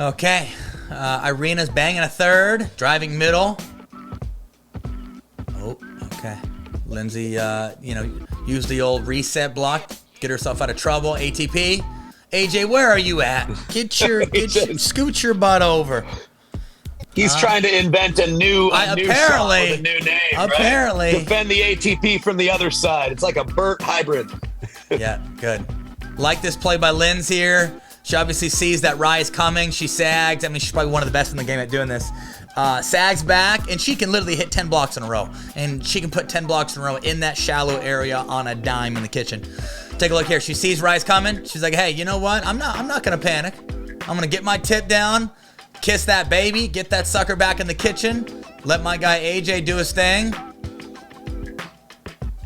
Okay. Irina's banging a third, driving middle. Oh, okay. Lindsay, use the old reset block, get herself out of trouble. ATP. AJ, where are you at? Scoot your butt over. He's trying to invent a new shot with a new name. Apparently. Right? Defend the ATP from the other side. It's like a Burt hybrid. Yeah, good. Like this play by Linz here. She obviously sees that rise coming. She sags. I mean, she's probably one of the best in the game at doing this. Sags back, and she can literally hit 10 blocks in a row. And she can put 10 blocks in a row in that shallow area on a dime in the kitchen. Take a look here. She sees rise coming. She's like, hey, you know what? I'm not going to panic. I'm going to get my tip down. Kiss that baby, get that sucker back in the kitchen, let my guy AJ do his thing.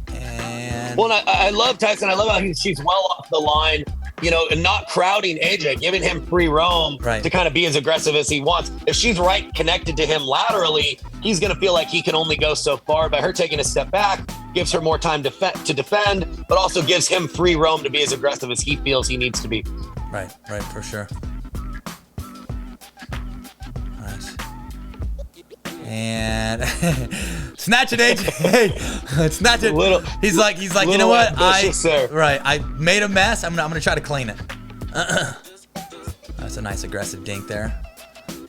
And I love Tyson. I love how she's well off the line, and not crowding AJ, giving him free roam to kind of be as aggressive as he wants. If she's right connected to him laterally, he's going to feel like he can only go so far. By her taking a step back, gives her more time to defend, but also gives him free roam to be as aggressive as he feels he needs to be. Right, for sure. And snatch it, AJ. Snatch it. He's like, you know what? I made a mess. I'm gonna try to clean it. That's a nice aggressive dink there.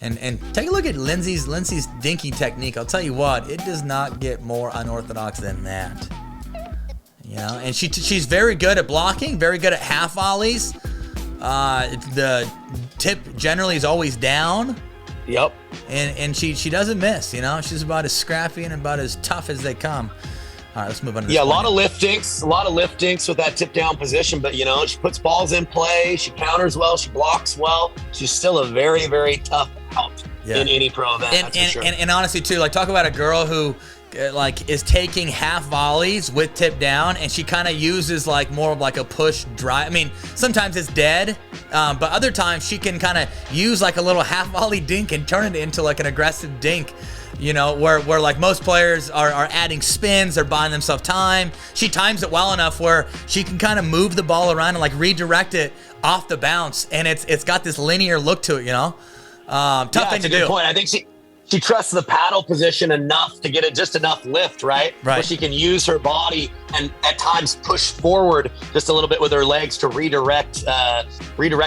And take a look at Lindsay's dinking technique. I'll tell you what, it does not get more unorthodox than that. And she's very good at blocking, very good at half volleys. The tip generally is always down. Yep. And she doesn't miss, She's about as scrappy and about as tough as they come. All right, let's move on to this. Yeah, a lot of lift dinks with that tip down position, but she puts balls in play, she counters well, she blocks well. She's still a very, very tough out in any pro event. And honestly too, like talk about a girl who is taking half volleys with tip down, and she kind of uses more of a push drive. I mean, sometimes it's dead, but other times she can kind of use a little half volley dink and turn it into an aggressive dink, where most players are adding spins, they're buying themselves time. She times it well enough where she can kind of move the ball around and redirect it off the bounce, and it's got this linear look to it, tough thing to do. Good point. I think she trusts the paddle position enough to get it just enough lift, right? Where she can use her body and at times push forward just a little bit with her legs to redirect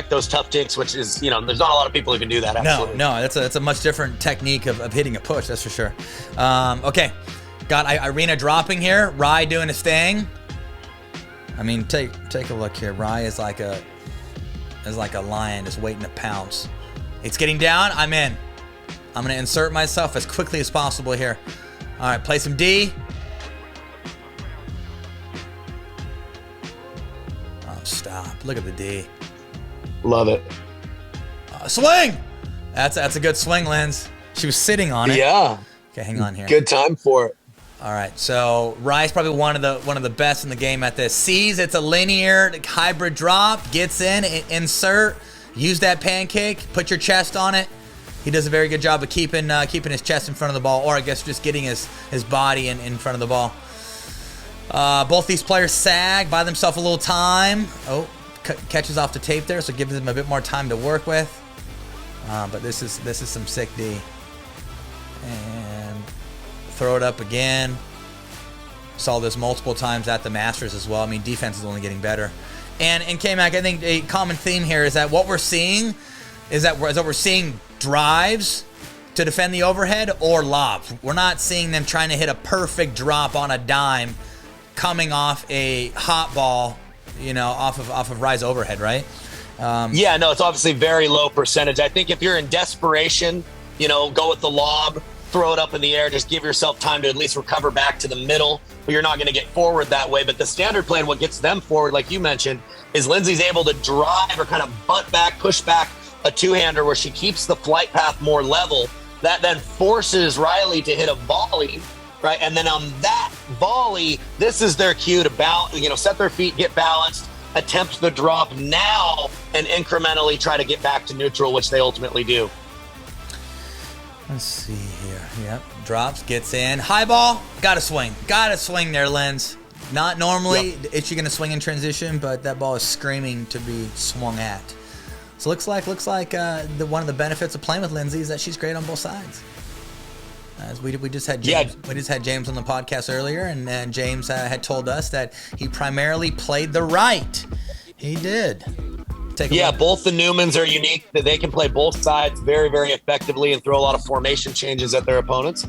those tough dinks, which is, there's not a lot of people who can do that. Absolutely. No, that's a much different technique of hitting a push, that's for sure. Okay, got Irina dropping here. Rye doing his thing. I mean, take a look here. Rye is like a lion just waiting to pounce. It's getting down. I'm in. I'm going to insert myself as quickly as possible here. All right, play some D. Oh, stop. Look at the D. Love it. Swing! That's a good swing, Linz. She was sitting on it. Yeah. Okay, hang on here. Good time for it. All right, so Rye's probably one of the best in the game at this. Sees it's a linear hybrid drop, gets in, insert, use that pancake, put your chest on it. He does a very good job of keeping his chest in front of the ball, or I guess just getting his body in front of the ball. Both these players sag, buy themselves a little time. Oh, catches off the tape there, so gives them a bit more time to work with. But this is some sick D. And throw it up again. Saw this multiple times at the Masters as well. I mean, defense is only getting better. And K-Mac, I think a common theme here is that what we're seeing is that we're seeing drives to defend the overhead or lobs. We're not seeing them trying to hit a perfect drop on a dime coming off a hot ball, off of rise overhead, right? It's obviously very low percentage. I think if you're in desperation, go with the lob, throw it up in the air, just give yourself time to at least recover back to the middle, but you're not going to get forward that way. But the standard plan, what gets them forward, like you mentioned, is Lindsay's able to drive or kind of butt back, push back a two-hander where she keeps the flight path more level. That then forces Riley to hit a volley, right? And then on that volley, this is their cue to set their feet, get balanced, attempt the drop now, and incrementally try to get back to neutral, which they ultimately do. Let's see here. Yep, drops, gets in. High ball, gotta swing there, Linz. Not normally is she gonna swing in transition, but that ball is screaming to be swung at. So looks like one of the benefits of playing with Lindsay is that she's great on both sides. As we just had James, we just had James on the podcast earlier, and James had told us that he primarily played the right. He did. Both the Newmans are unique. That they can play both sides very, very effectively and throw a lot of formation changes at their opponents.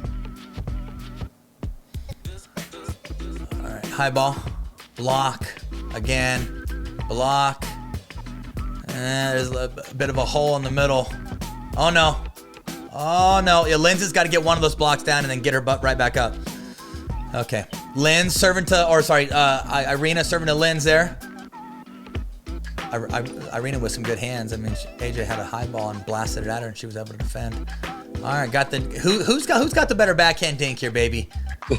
All right, high ball, block again, block. There's a bit of a hole in the middle. Oh no. Yeah, Lynn's got to get one of those blocks down and then get her butt right back up. Okay. Irina serving to Lynn's there. Irina with some good hands. I mean, AJ had a high ball and blasted it at her, and she was able to defend. All right, who's got the better backhand dink here, baby?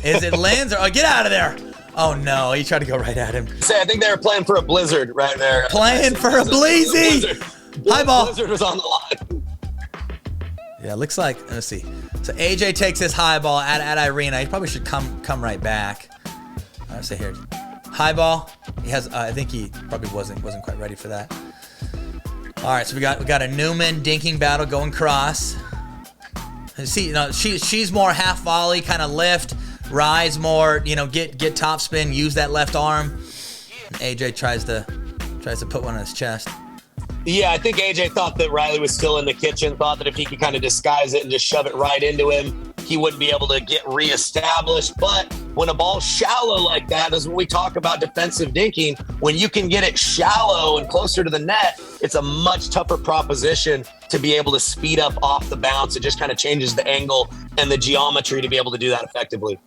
Is it Lynn's or get out of there? Oh no, he tried to go right at him. I think they were playing for a blizzard right there. Playing for a bleezy. High ball. Blizzard was on the line. Yeah, looks like, let's see. So AJ takes his high ball at Irina. He probably should come right back. All right, so here. High ball. He has, I think he probably wasn't quite ready for that. All right, so we got a Newman dinking battle going cross. And see, she's more half volley, kind of lift, rise more, get top spin, use that left arm. And AJ tries to put one on his chest. Yeah, I think AJ thought that Riley was still in the kitchen, thought that if he could kind of disguise it and just shove it right into him, he wouldn't be able to get reestablished. But when a ball's shallow like that, is when we talk about defensive dinking, when you can get it shallow and closer to the net, it's a much tougher proposition to be able to speed up off the bounce. It just kind of changes the angle and the geometry to be able to do that effectively.